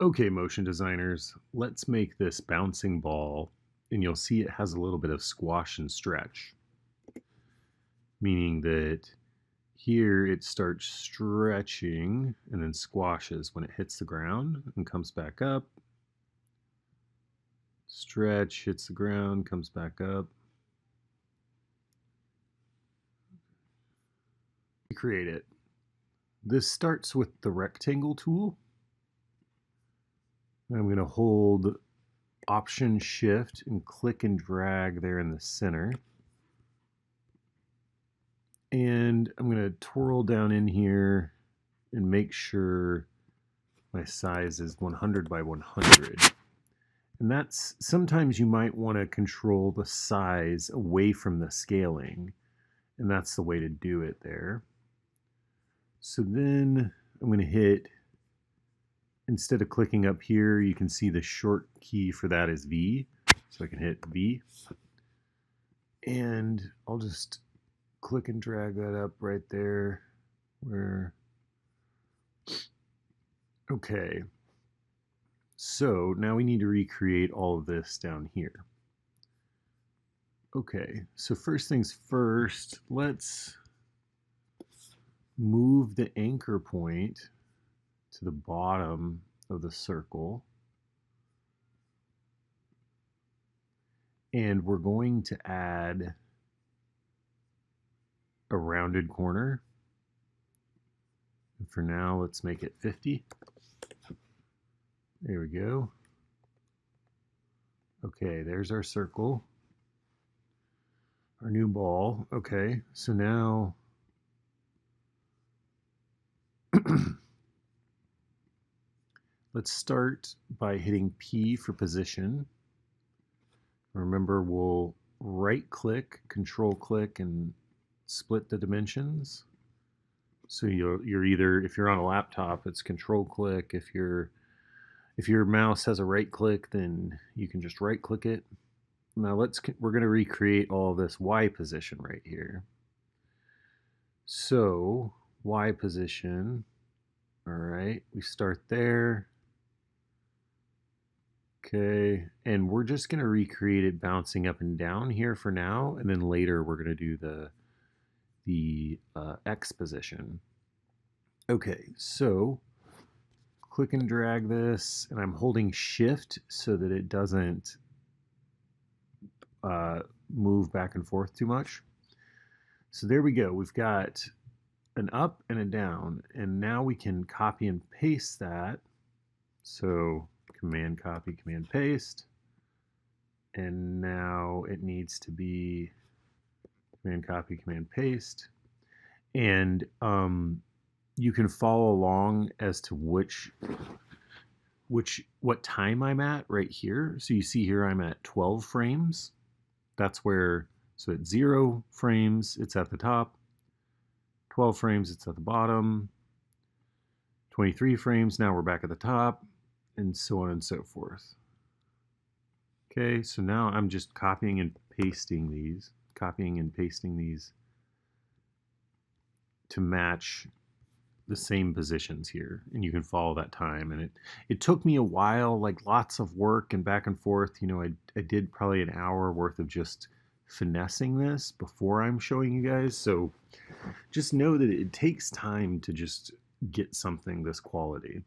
Okay, motion designers, let's make this bouncing ball, and you'll see it has a little bit of squash and stretch, meaning that here it starts stretching and then squashes when it hits the ground and comes back up. Stretch, hits the ground, comes back up. Create it. This starts with the rectangle tool. I'm going to hold Option Shift and click and drag there in the center. And I'm going to twirl down in here and make sure my size is 100 by 100. And that's, sometimes you might want to control the size away from the scaling. And that's the way to do it there. So then I'm going to hit, instead of clicking up here, you can see the short key for that is V. So I can hit V. And I'll just click and drag that up right there where, okay. So now we need to recreate all of this down here. Okay, so first things first, let's move the anchor point to the bottom of the circle. And we're going to add a rounded corner. And for now, let's make it 50. There we go. Okay, there's our circle. Our new ball. Okay, so now let's start by hitting P for position. Remember, we'll right click, control click, and split the dimensions. So you're either, if you're on a laptop, it's control click. If your mouse has a right click, then you can just right click it. Now we're going to recreate all this Y position right here. So Y position, all right, we start there. Okay, and we're just going to recreate it bouncing up and down here for now, and then later we're going to do the X position. Okay, so click and drag this, and I'm holding Shift so that it doesn't move back and forth too much. So there we go. We've got an up and a down, and now we can copy and paste that. So Command copy, Command paste, and now it needs to be Command copy, Command paste, and you can follow along as to what time I'm at right here. So you see here I'm at 12 frames. That's where, so at 0 frames, it's at the top. 12 frames, it's at the bottom. 23 frames, now we're back at the top, and so on and so forth. Okay, so now I'm just copying and pasting these to match the same positions here, and you can follow that time. And it took me a while, like lots of work and back and forth. You know, I did probably an hour worth of just finessing this before I'm showing you guys. So just know that it takes time to just get something this quality.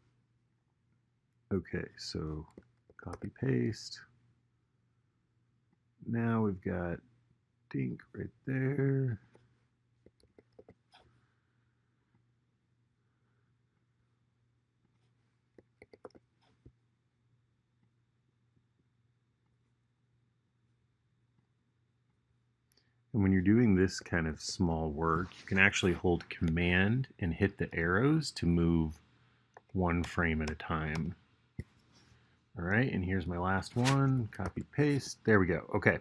Okay, so copy paste. Now we've got dink right there. And when you're doing this kind of small work, you can actually hold Command and hit the arrows to move one frame at a time. All right, and here's my last one, copy, paste, there we go. Okay,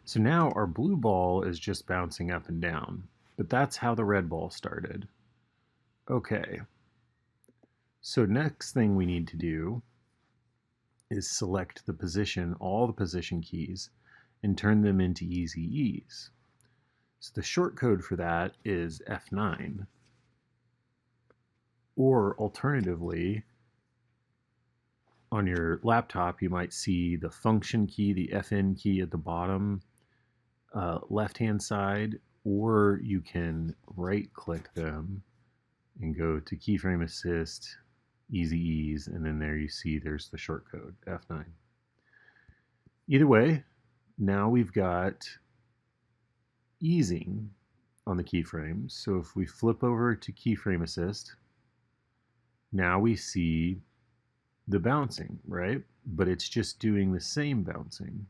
so now our blue ball is just bouncing up and down, but that's how the red ball started. Okay, so next thing we need to do is select the position, all the position keys, and turn them into easy E's. So the short code for that is F9. Or alternatively, on your laptop, you might see the function key, the FN key at the bottom left-hand side, or you can right-click them and go to Keyframe Assist, Easy Ease, and then there you see there's the shortcode, F9. Either way, now we've got easing on the keyframes. So if we flip over to Keyframe Assist, now we see the bouncing, right? But it's just doing the same bouncing.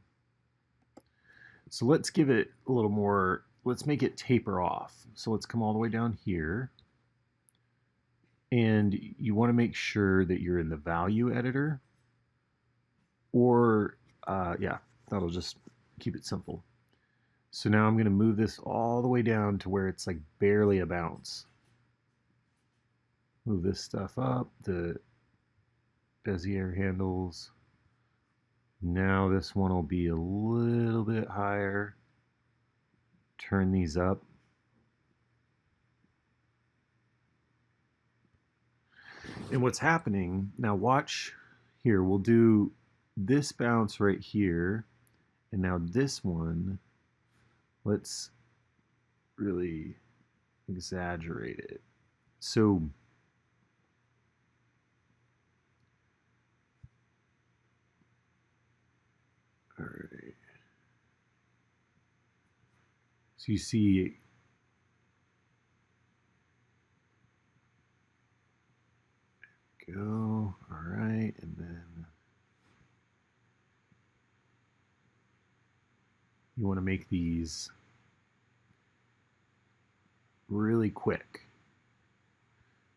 So let's give it a little more, let's make it taper off. So let's come all the way down here. And you want to make sure that you're in the value editor, or yeah, that'll just keep it simple. So now I'm going to move this all the way down to where it's like barely a bounce. Move this stuff up, the Bezier handles. Now this one will be a little bit higher. Turn these up. And what's happening, now watch here, we'll do this bounce right here, and now this one, let's really exaggerate it. So all right. So you see go, all right, and then you want to make these really quick.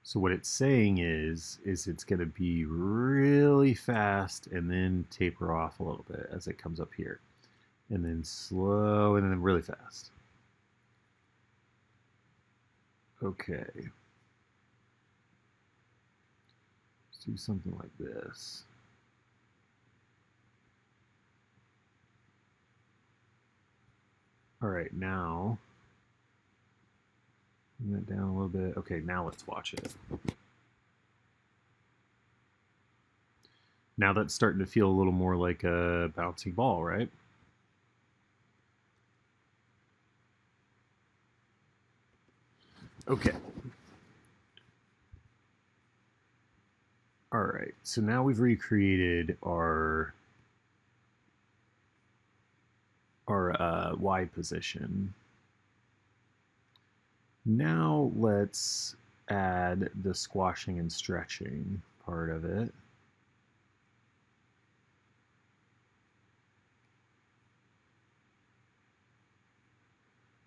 So what it's saying is it's going to be really fast and then taper off a little bit as it comes up here, and then slow and then really fast. Okay. Let's do something like this. All right, now bring that down a little bit. Okay, now let's watch it. Now that's starting to feel a little more like a bouncing ball, right? Okay. All right, so now we've recreated our Y position. Now let's add the squashing and stretching part of it.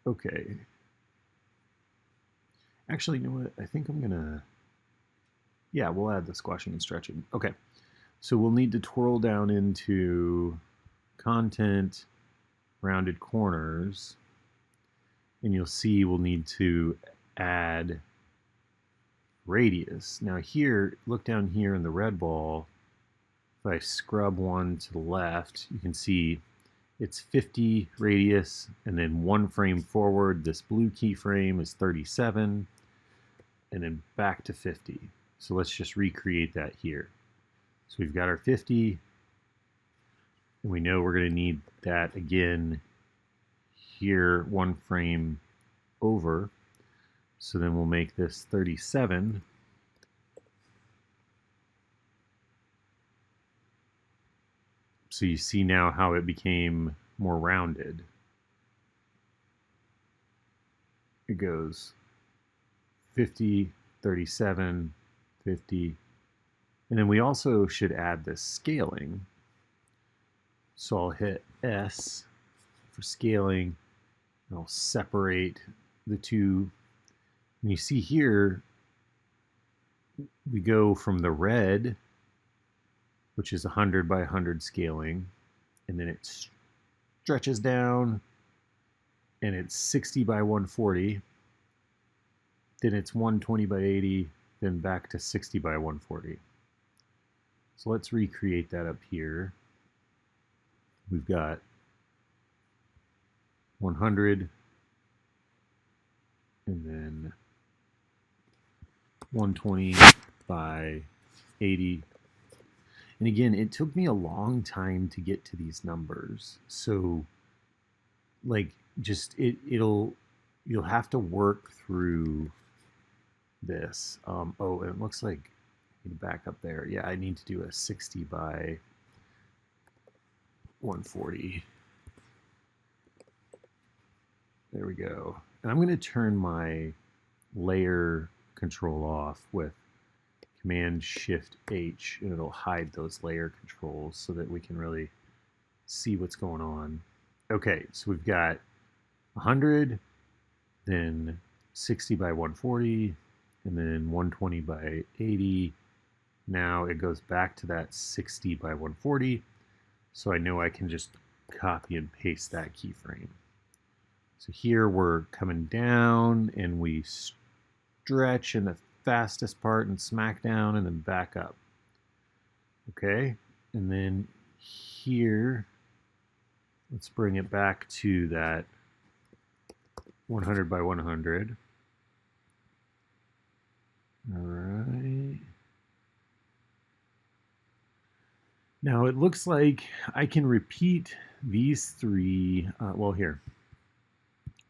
Okay. Actually, you know what? I think I'm gonna, yeah, we'll add the squashing and stretching. Okay. So we'll need to twirl down into content, rounded corners, and you'll see we'll need to add radius. Now here, look down here in the red ball. If I scrub one to the left, you can see it's 50 radius, and then one frame forward, this blue keyframe is 37, and then back to 50. So let's just recreate that here. So we've got our 50, and we know we're going to need that again here, one frame over. So then we'll make this 37. So you see now how it became more rounded. It goes 50, 37, 50. And then we also should add this scaling. So I'll hit S for scaling, and I'll separate the two. And you see here, we go from the red, which is 100 by 100 scaling, and then it stretches down, and it's 60 by 140, then it's 120 by 80, then back to 60 by 140. So let's recreate that up here. We've got 100, and then 120 by 80. And again, it took me a long time to get to these numbers. So like just you'll have to work through this. Oh, and it looks like back up there. Yeah, I need to do a 60 by 140. There we go. And I'm going to turn my layer control off with Command Shift H, and it'll hide those layer controls so that we can really see what's going on. Okay, so we've got 100, then 60 by 140, and then 120 by 80. Now it goes back to that 60 by 140, so I know I can just copy and paste that keyframe. So here we're coming down, and we stretch in the fastest part and smack down and then back up. Okay, and then here, let's bring it back to that 100 by 100. All right. Now it looks like I can repeat these three, well here.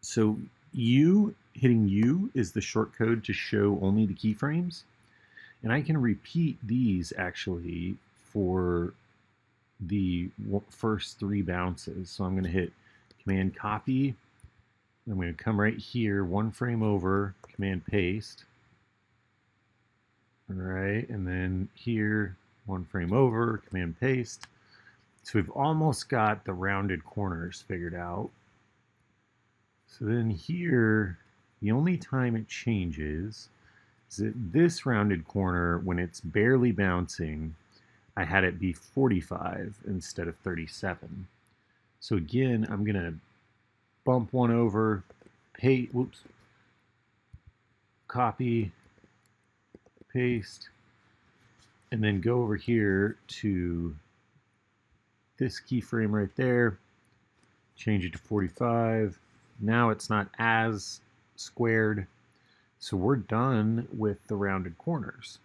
So hitting U is the short code to show only the keyframes. And I can repeat these actually for the first three bounces. So I'm going to hit Command Copy. I'm going to come right here, one frame over, Command Paste. All right, and then here, one frame over, Command Paste. So we've almost got the rounded corners figured out. So then here, the only time it changes is that this rounded corner, when it's barely bouncing, I had it be 45 instead of 37. So again, I'm going to bump one over, copy, paste, and then go over here to this keyframe right there, change it to 45. Now it's not as squared, so we're done with the rounded corners.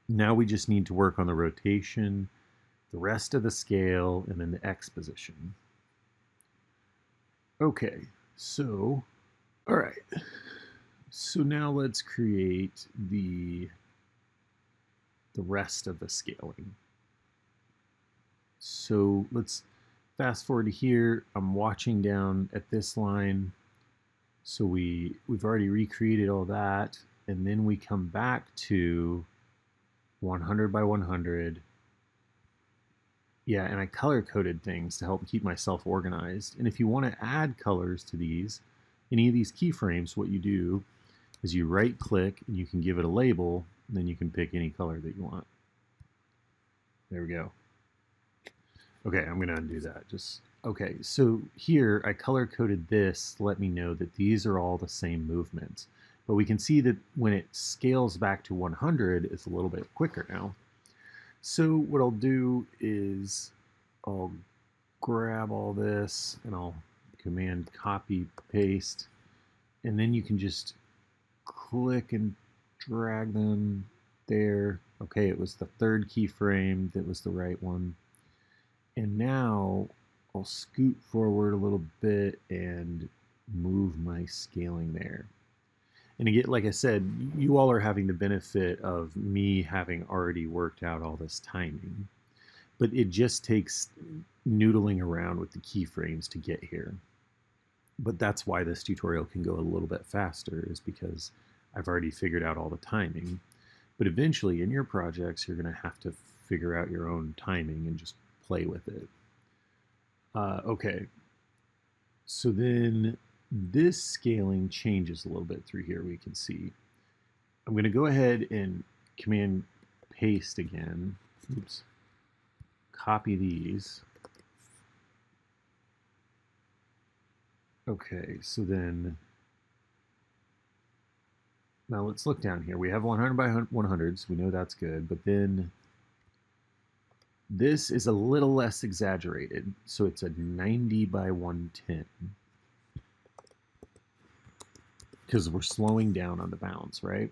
Now we just need to work on the rotation, the rest of the scale, and then the X position. Okay, so, all right. So now let's create the rest of the scaling. So let's fast forward to here. I'm watching down at this line. So we've already recreated all that. And then we come back to 100 by 100. Yeah, and I color-coded things to help keep myself organized. And if you want to add colors to any of these keyframes, what you do is you right-click and you can give it a label, and then you can pick any color that you want. There we go. Okay, I'm going to undo that. Okay, so here I color-coded this to let me know that these are all the same movements. But we can see that when it scales back to 100, it's a little bit quicker now. So what I'll do is I'll grab all this and I'll Command Copy, Paste, and then you can just click and drag them there. Okay, it was the third keyframe that was the right one. And now I'll scoot forward a little bit and move my scaling there. And again, like I said, you all are having the benefit of me having already worked out all this timing. But it just takes noodling around with the keyframes to get here. But that's why this tutorial can go a little bit faster, is because I've already figured out all the timing. But eventually in your projects, you're going to have to figure out your own timing and just play with it. Okay, so then this scaling changes a little bit through here, we can see. I'm going to go ahead and Command Paste again. Oops. Copy these. Okay, so then now let's look down here. We have 100 by 100, so we know that's good, but then this is a little less exaggerated, so it's a 90 by 110. Because we're slowing down on the bounce, right?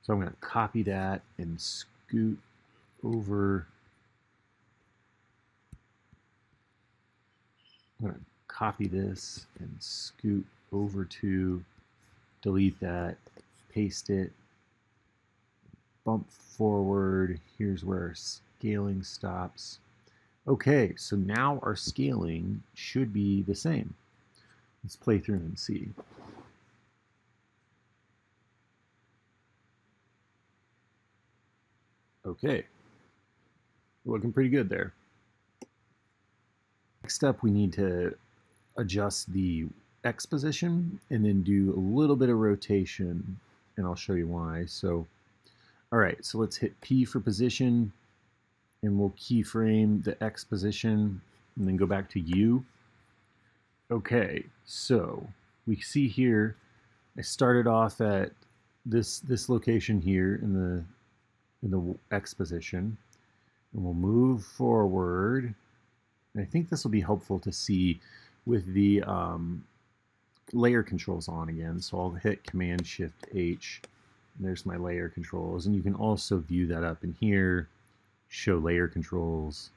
So I'm going to copy that and scoot over. I'm going to copy this and scoot over to delete that, paste it, bump forward. Here's where our scaling stops. Okay, so now our scaling should be the same. Let's play through and see. Okay, looking pretty good there. Next up, we need to adjust the X position and then do a little bit of rotation, and I'll show you why. So, all right, so let's hit P for position, and we'll keyframe the X position, and then go back to U. Okay, so we see here, I started off at this location here in the X position, and we'll move forward. And I think this will be helpful to see with the layer controls on again. So I'll hit Command Shift H. And there's my layer controls, and you can also view that up in here, show layer controls,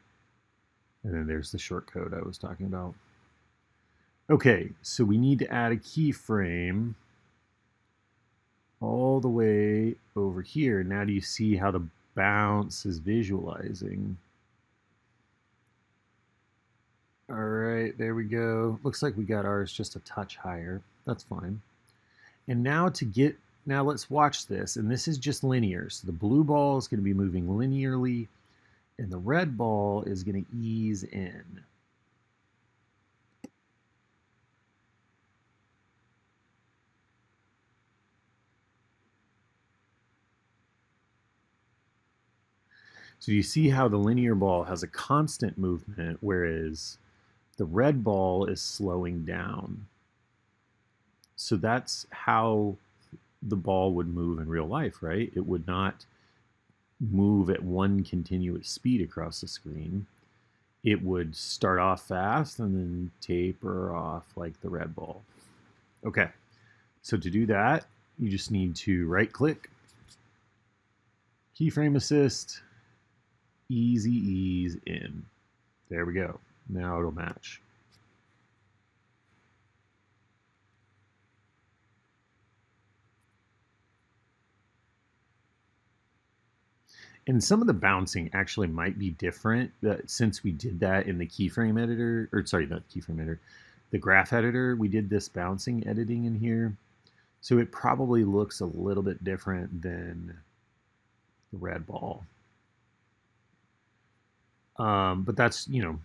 and then there's the shortcode I was talking about. Okay, so we need to add a keyframe all the way over here. Now do you see how the bounce is visualizing? All right, there we go. Looks like we got ours just a touch higher. That's fine. And now let's watch this. And this is just linear. So the blue ball is going to be moving linearly, and the red ball is going to ease in. So you see how the linear ball has a constant movement, whereas the red ball is slowing down. So that's how the ball would move in real life, right? It would not move at one continuous speed across the screen. It would start off fast and then taper off like the red ball. Okay, so to do that, you just need to right-click, keyframe assist, easy ease in. There we go. Now it'll match. And some of the bouncing actually might be different since we did that in the keyframe editor, or sorry, not keyframe editor, the graph editor. We did this bouncing editing in here. So it probably looks a little bit different than the red ball. But that's, you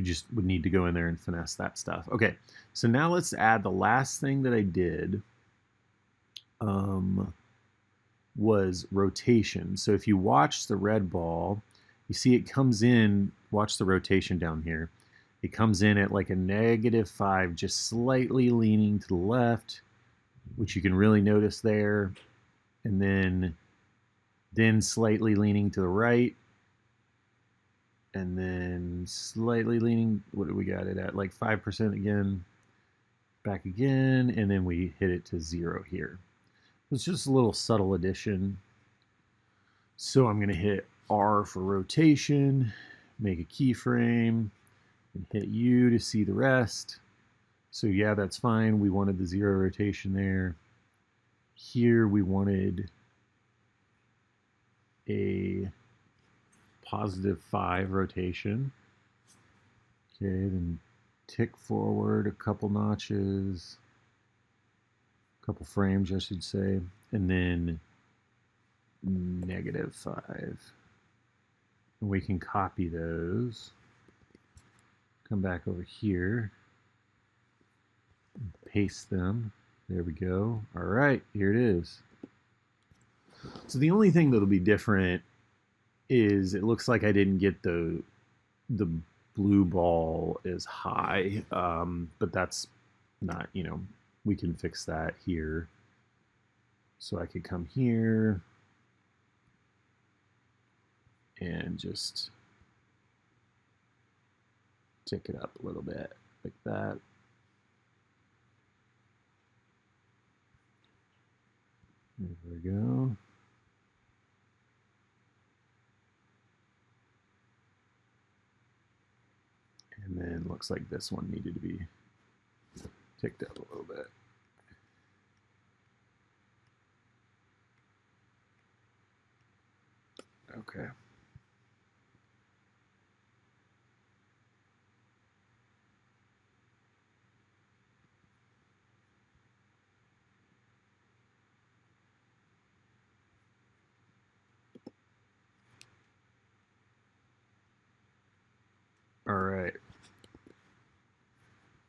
just would need to go in there and finesse that stuff. Okay, so now let's add the last thing that I did was rotation. So if you watch the red ball, you see it comes in, watch the rotation down here. It comes in at like a -5, just slightly leaning to the left, which you can really notice there. And then slightly leaning to the right, and then slightly leaning, what do we got it at? Like 5% again, back again, and then we hit it to 0 here. It's just a little subtle addition. So I'm gonna hit R for rotation, make a keyframe, and hit U to see the rest. So yeah, that's fine. We wanted the 0 rotation there. Here we wanted a +5 rotation. Okay, then tick forward a couple notches, a couple frames, I should say, and then -5. And we can copy those. Come back over here, paste them. There we go. All right, here it is. So the only thing that'll be different is it looks like I didn't get the blue ball as high, but that's not, we can fix that here. So I could come here and just tick it up a little bit like that. There we go. And then looks like this one needed to be ticked up a little bit. Okay.